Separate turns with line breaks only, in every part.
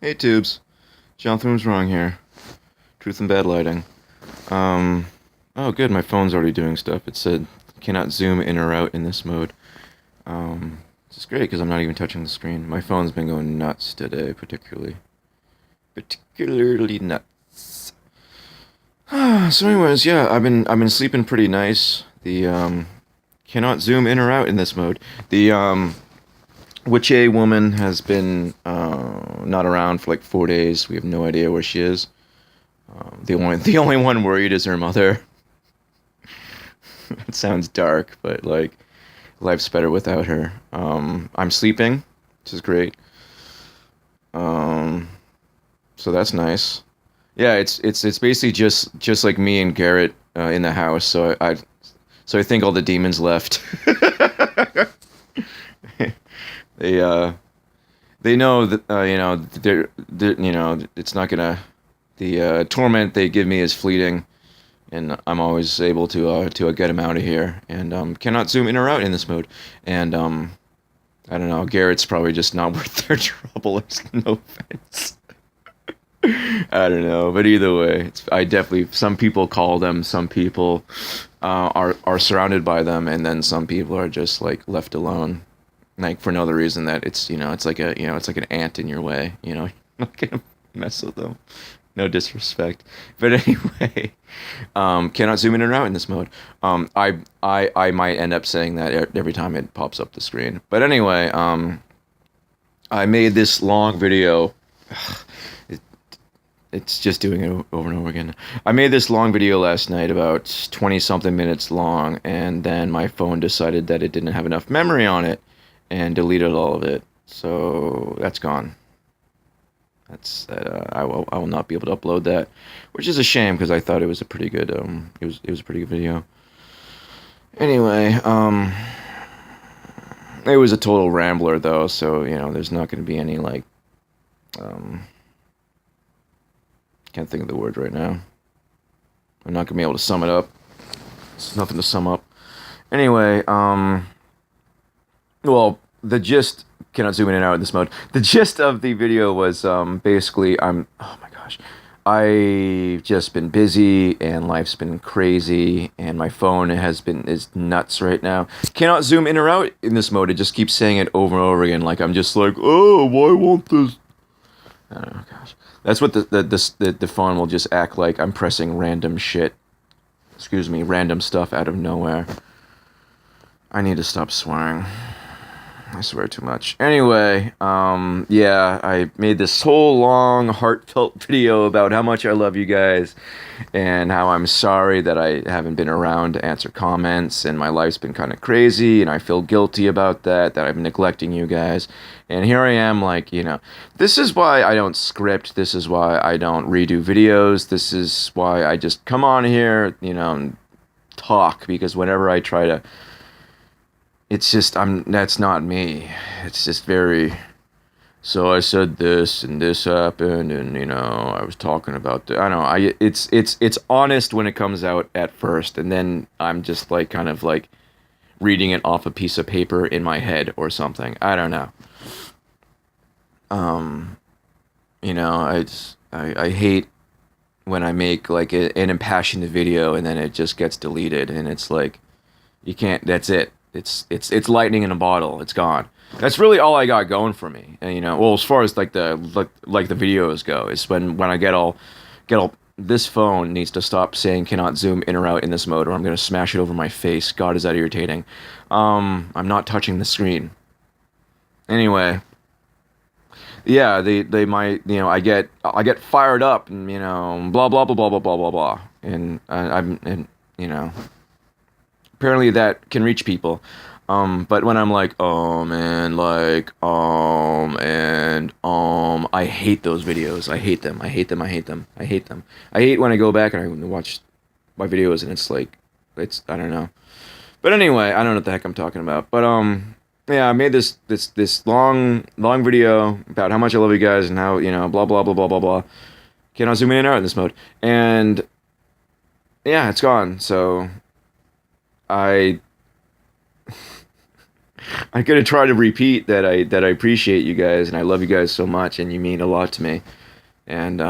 Hey tubes, Jonathan was wrong here. Truth and bad lighting. Um, oh good, my phone's already doing stuff. It said cannot zoom in or out in this mode. This is great because I'm not even touching the screen. My phone's been going nuts today, particularly nuts. So anyways, yeah, I've been sleeping pretty nice. The cannot zoom in or out in this mode. The Witch A woman has been not around for like 4 days. We have no idea where she is. The only one worried is her mother. It sounds dark, but like life's better without her. I'm sleeping, which is great. Um, so that's nice. Yeah, it's basically just like me and Garrett in the house. So I think all the demons left. they uh they know that they're it's not gonna the torment they give me is fleeting, and I'm always able to get him out of here, and cannot zoom in or out in this mode, and I don't know. Garrett's probably just not worth their trouble. No offense. I don't know, but either way, I definitely some people call them, some people are surrounded by them, and then some people are just like left alone, like for no other reason that it's like an ant in your way. You're not gonna mess with them. No disrespect, but anyway, cannot zoom in and out in this mode. I might end up saying that every time it pops up the screen. But anyway, I made this long video. It, it's just doing it over and over again. I made this long video last night, about 20 something minutes long, and then my phone decided that it didn't have enough memory on it and deleted all of it. So that's gone. That's that. I will not be able to upload that, which is a shame because I thought it was a pretty good it was a pretty good video. Anyway, it was a total rambler though, so there's not going to be any like um can't think of the word right now. I'm not going to be able to sum it up. It's nothing to sum up. Anyway, well, the gist cannot zoom in and out in this mode. The gist of the video was basically oh my gosh. I've just been busy and life's been crazy and my phone is nuts right now. Cannot zoom in or out in this mode. It just keeps saying it over and over again. Like I'm just like, oh, why won't this? I don't know, gosh. That's what the phone will just act like I'm pressing random shit. Excuse me, random stuff out of nowhere. I need to stop swearing. I swear too much. Anyway, yeah, I made this whole long, heartfelt video about how much I love you guys and how I'm sorry that I haven't been around to answer comments and my life's been kind of crazy and I feel guilty about that I'm neglecting you guys. And here I am, like, this is why I don't script. This is why I don't redo videos. This is why I just come on here, and talk, because whenever I try to it's just that's not me. It's just very so I said this and this happened and I was talking about I don't know. It's honest when it comes out at first, and then I'm just like kind of like reading it off a piece of paper in my head or something. I don't know. Um I hate when I make like an impassioned video and then it just gets deleted, and it's like you can't. That's it. It's lightning in a bottle. It's gone. That's really all I got going for me. And well, as far as like the videos go, is when I get all. This phone needs to stop saying cannot zoom in or out in this mode, or I'm gonna smash it over my face. God, is that irritating. I'm not touching the screen. Anyway, yeah, they might. I get fired up, and blah blah blah blah blah blah blah blah, and I'm and apparently that can reach people. But when I'm like, and like, and I hate those videos. I hate them. I hate them. I hate them. I hate them. I hate when I go back and I watch my videos and it's like, I don't know. But anyway, I don't know what the heck I'm talking about. But yeah, I made this long video about how much I love you guys and how blah blah blah blah blah blah. Can I zoom in and out in this mode? And yeah, it's gone. So I I'm gonna try to repeat that I appreciate you guys and I love you guys so much and you mean a lot to me. And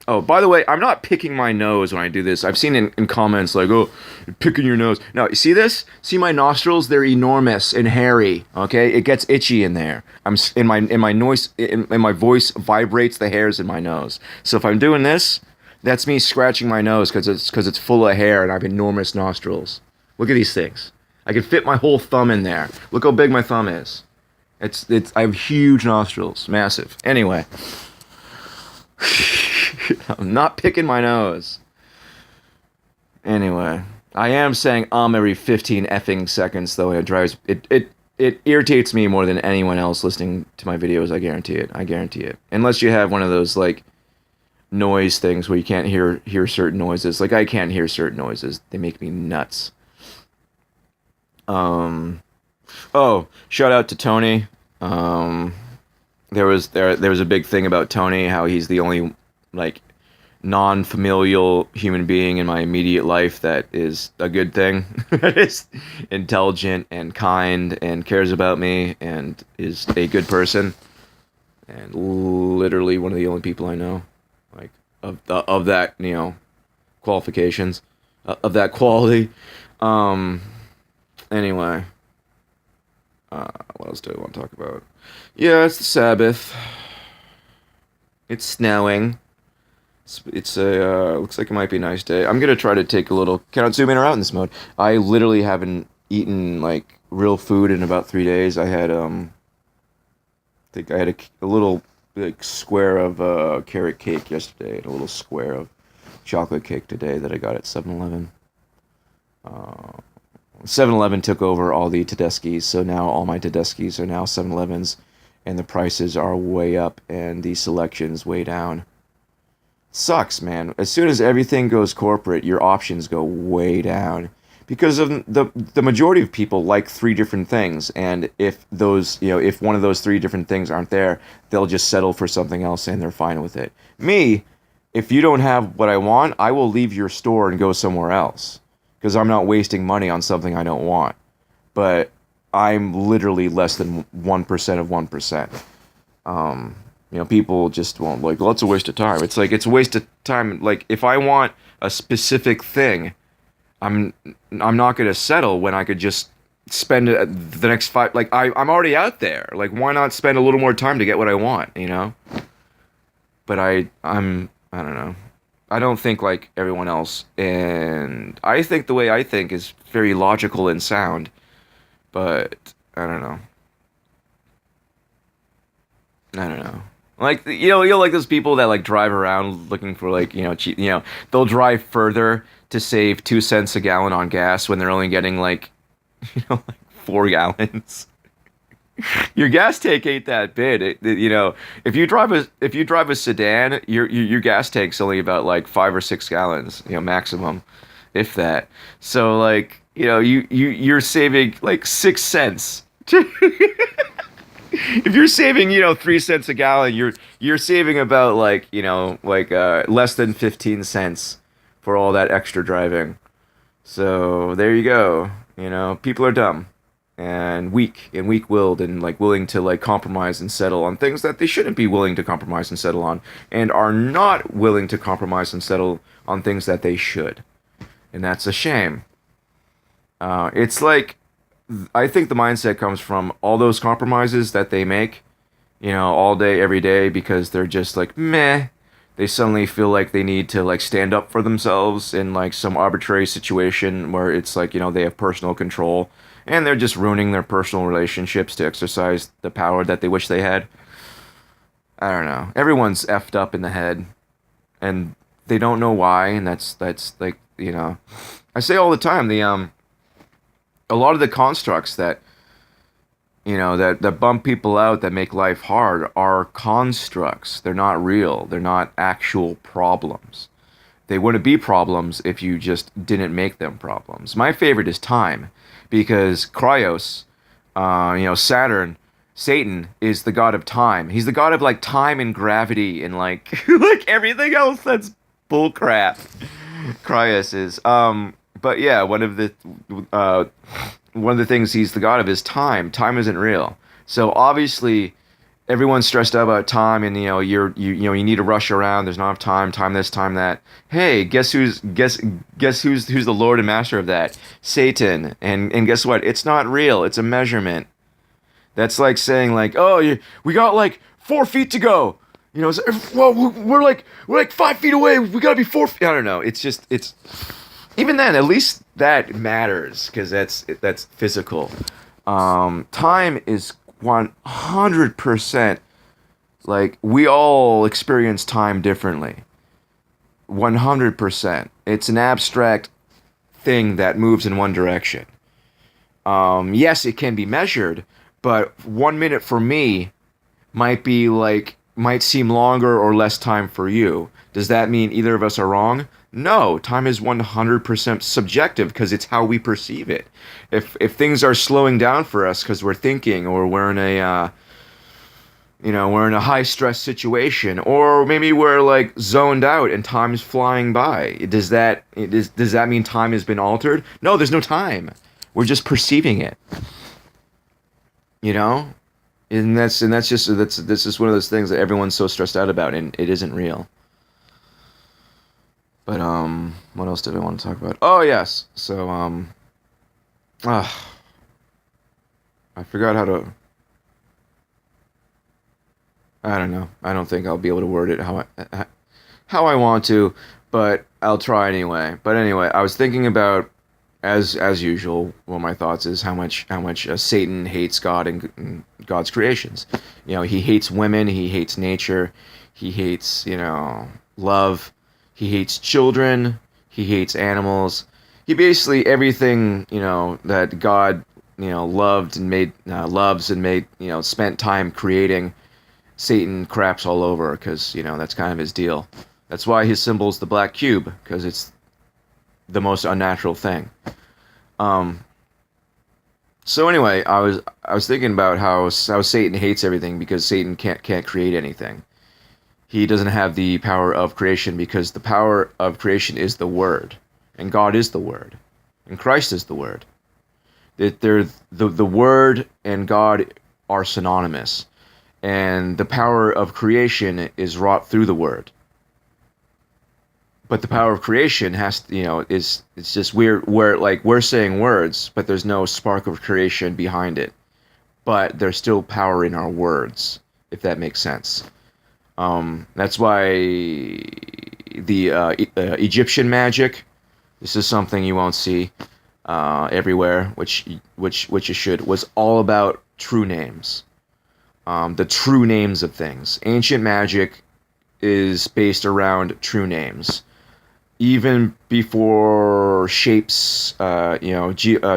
oh, by the way, I'm not picking my nose when I do this. I've seen in comments like, "Oh, you're picking your nose." No, you see this? See my nostrils? They're enormous and hairy. Okay, it gets itchy in there. In my voice vibrates the hairs in my nose. So if I'm doing this, that's me scratching my nose because it's full of hair and I have enormous nostrils. Look at these things. I can fit my whole thumb in there. Look how big my thumb is. It's I have huge nostrils, massive. Anyway. I'm not picking my nose. Anyway, I am saying every 15 effing seconds though, and it irritates me more than anyone else listening to my videos, I guarantee it. I guarantee it. Unless you have one of those like noise things where you can't hear certain noises. Like I can't hear certain noises. They make me nuts. Oh, shout out to Tony. There was a big thing about Tony, how he's the only like non-familial human being in my immediate life that is a good thing. That is intelligent and kind and cares about me and is a good person. And literally one of the only people I know, like of that, qualifications, of that quality. Anyway, what else do I want to talk about? Yeah, it's the Sabbath. It's snowing. It's a looks like it might be a nice day. I'm gonna try to take a little. Can I zoom in or out in this mode? I literally haven't eaten like real food in about 3 days. I had I think I had a little like square of carrot cake yesterday and a little square of chocolate cake today that I got at 7-Eleven. 7-Eleven took over all the Tedeschi's, so now all my Tedeschi's are now 7-Elevens, and the prices are way up and the selection's way down. Sucks, man. As soon as everything goes corporate, your options go way down. Because of the majority of people like 3 different things, and if if one of those 3 different things aren't there, they'll just settle for something else and they're fine with it. Me, if you don't have what I want, I will leave your store and go somewhere else. Because I'm not wasting money on something I don't want. But I'm literally less than 1% of 1%. People just won't like, well, it's a waste of time. It's like, it's a waste of time. Like, if I want a specific thing, I'm not going to settle when I could just spend the next 5, like, I'm already out there. Like, why not spend a little more time to get what I want, But I don't know. I don't think like everyone else, and I think the way I think is very logical and sound, but I don't know. I don't know. Like like those people that like drive around looking for like cheap. They'll drive further to save 2 cents a gallon on gas when they're only getting like like 4 gallons. Your gas tank ain't that big. If you drive a sedan, your gas tank's only about like 5 or 6 gallons, maximum, if that. So like, you're saving like 6 cents. If you're saving, 3 cents a gallon, you're saving about like, less than 15 cents for all that extra driving. So there you go. People are dumb and weak-willed and like willing to like compromise and settle on things that they shouldn't be willing to compromise and settle on, and are not willing to compromise and settle on things that they should. And that's a shame. It's like, I think the mindset comes from all those compromises that they make, all day, every day, because they're just like, meh. They suddenly feel like they need to like stand up for themselves in like some arbitrary situation where it's like, they have personal control, and they're just ruining their personal relationships to exercise the power that they wish they had. I don't know. Everyone's effed up in the head, and they don't know why, and that's like, I say all the time, a lot of the constructs that that bump people out, that make life hard, are constructs. They're not real. They're not actual problems. They wouldn't be problems if you just didn't make them problems. My favorite is time, because Kryos, Satan is the god of time. He's the god of like time and gravity and like like everything else that's bullcrap. Kryos is. But yeah, one of one of the things he's the god of is time. Time isn't real. So obviously everyone's stressed out about time, and you need to rush around. There's not enough time. Time this, time that. Hey, guess who's the Lord and Master of that? Satan. And guess what? It's not real. It's a measurement. That's like saying like, oh, we got like 4 feet to go. Well, we're like 5 feet away. We gotta be 4 feet. I don't know. It's even then. At least that matters because that's physical. Time is 100%. Like we all experience time differently. 100%. It's an abstract thing that moves in one direction. Yes, it can be measured, but 1 minute for me might seem longer or less time for you. Does that mean either of us are wrong? No, time is 100% subjective because it's how we perceive it. If things are slowing down for us because we're thinking, or we're in a high stress situation, or maybe we're like zoned out and time's flying by. Does that mean time has been altered? No, there's no time. We're just perceiving it. You know? And that's just one of those things that everyone's so stressed out about, and it isn't real. But what else did I want to talk about? Oh yes. So I forgot how to. I don't know. I don't think I'll be able to word it how I want to, but I'll try anyway. But anyway, I was thinking about, as usual, one of my thoughts is how much Satan hates God and God's creations. He hates women, he hates nature, he hates love, he hates children, he hates animals. He basically everything that God loved and made loves and made spent time creating. Satan craps all over because that's kind of his deal. That's why his symbol's the black cube, because it's the most unnatural thing. So anyway, I was thinking about how Satan hates everything because Satan can't create anything. He doesn't have the power of creation because the power of creation is the Word, and God is the Word, and Christ is the Word. The Word and God are synonymous, and the power of creation is wrought through the Word. But the power of creation it's just weird where like we're saying words, but there's no spark of creation behind it. But there's still power in our words, if that makes sense. That's why the Egyptian magic. This is something you won't see everywhere, which you should. Was all about true names, the true names of things. Ancient magic is based around true names. Even before shapes,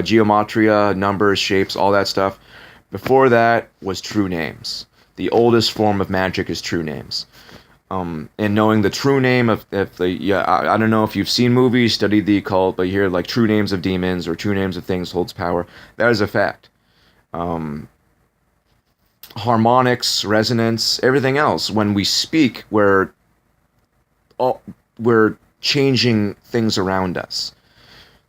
geometria, numbers, shapes, all that stuff. Before that was true names. The oldest form of magic is true names. And knowing the true name I don't know if you've seen movies, studied the occult, but you hear like true names of demons or true names of things holds power. That is a fact. Harmonics, resonance, everything else. When we speak, we're changing things around us.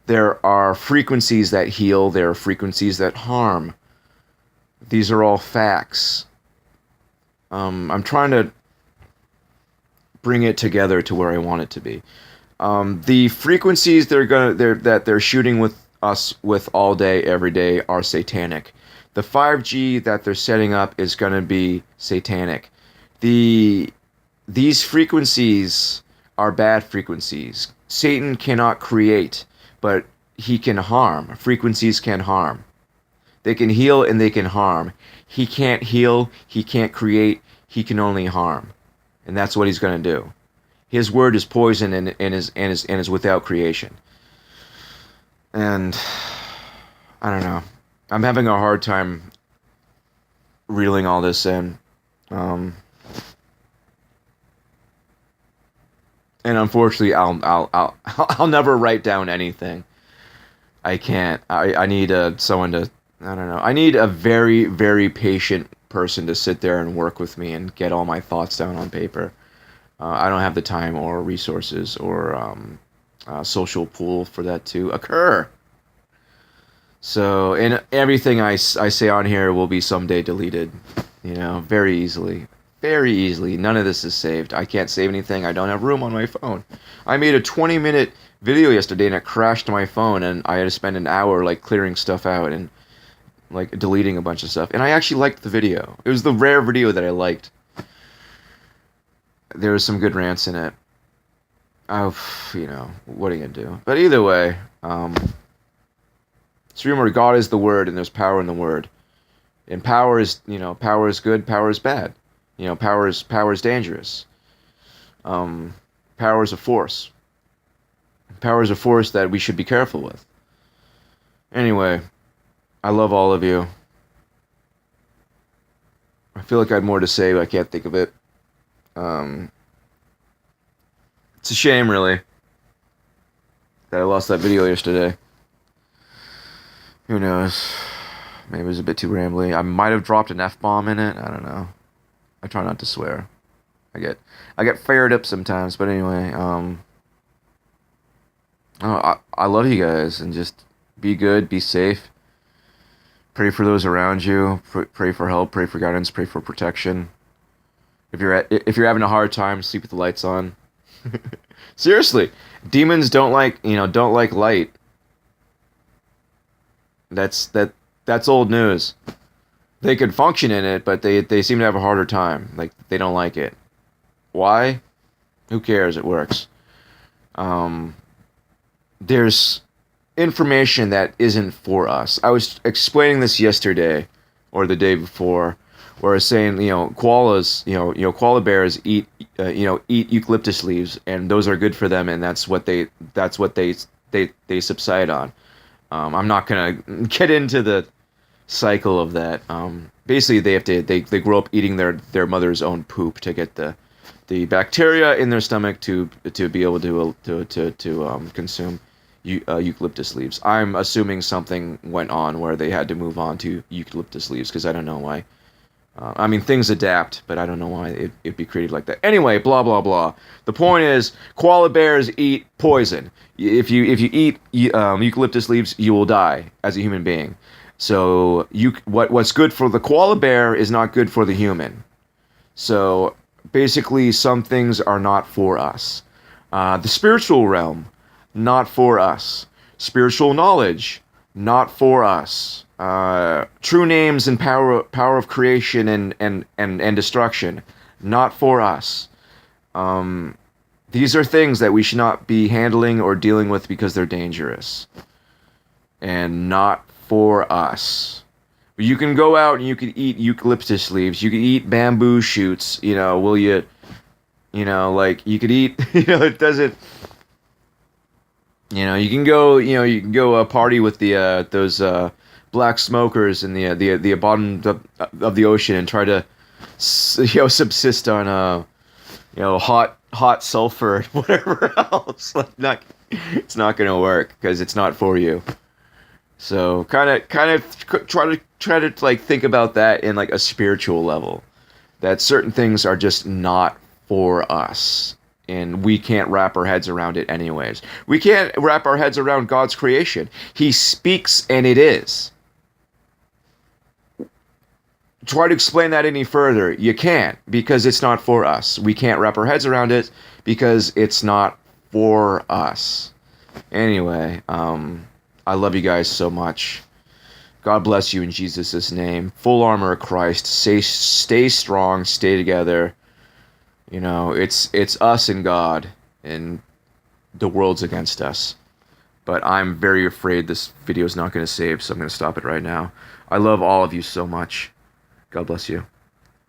There are frequencies that heal. There are frequencies that harm. These are all facts. I'm trying to bring it together to where I want it to be. The frequencies that they're shooting with us with all day, every day, are satanic. The 5G that they're setting up is going to be satanic. These frequencies are bad frequencies. Satan cannot create, but he can harm. Frequencies can harm. They can heal and they can harm. He can't heal, he can't create, he can only harm. And that's what he's going to do. His word is poison and is without creation. And I don't know. I'm having a hard time reeling all this in. And unfortunately, I'll never write down anything. I can't. I need someone to. I don't know. I need a very, very patient person to sit there and work with me and get all my thoughts down on paper. I don't have the time or resources or social pool for that to occur. So, and everything I say on here will be someday deleted, very easily. Very easily. None of this is saved. I can't save anything. I don't have room on my phone. I made a 20-minute video yesterday and it crashed my phone and I had to spend an hour like clearing stuff out and like deleting a bunch of stuff. And I actually liked the video. It was the rare video that I liked. There was some good rants in it. Oh, what are you gonna do? But either way, just remember God is the Word and there's power in the Word. And power is good, power is bad. Power is dangerous. Power is a force. Power is a force that we should be careful with. Anyway, I love all of you. I feel like I had more to say, but I can't think of it. It's a shame, really, that I lost that video yesterday. Who knows? Maybe it was a bit too rambly. I might have dropped an F-bomb in it. I don't know. I try not to swear. I get fired up sometimes, but anyway, I love you guys, and just be good, be safe. Pray for those around you. Pray for help. Pray for guidance. Pray for protection. If you're having a hard time, sleep with the lights on. Seriously, demons don't like light. That's old news. They can function in it, but they seem to have a harder time. Like, they don't like it. Why? Who cares? It works. There's information that isn't for us. I was explaining this yesterday or the day before, where I was saying, koalas, koala bears eat eucalyptus leaves, and those are good for them, and that's what they subside on. I'm not gonna get into the cycle of that. Basically, they grow up eating their mother's own poop to get the bacteria in their stomach to be able to consume eucalyptus leaves. I'm assuming something went on where they had to move on to eucalyptus leaves, because I don't know why. Things adapt, but I don't know why it'd be created like that. Anyway, blah blah blah. The point is, koala bears eat poison. If you eat eucalyptus leaves, you will die as a human being. So what's good for the koala bear is not good for the human. So basically, some things are not for us. The spiritual realm, not for us. Spiritual knowledge, not for us. True names and power of creation and destruction, not for us. These are things that we should not be handling or dealing with because they're dangerous. And not for us. You can go out and you can eat eucalyptus leaves. You can eat bamboo shoots. You could eat, it doesn't, you can go party with those black smokers in the bottom of the ocean and try to subsist on hot sulfur and whatever else. It's not gonna work because it's not for you. So kind of try to like think about that in like a spiritual level, that certain things are just not for us. And we can't wrap our heads around it anyways. We can't wrap our heads around God's creation. He speaks and it is. Try to explain that any further. You can't, because it's not for us. We can't wrap our heads around it because it's not for us. Anyway, I love you guys so much. God bless you in Jesus' name. Full armor of Christ. Stay strong. Stay together. It's us and God, and the world's against us. But I'm very afraid this video is not going to save, so I'm going to stop it right now. I love all of you so much. God bless you.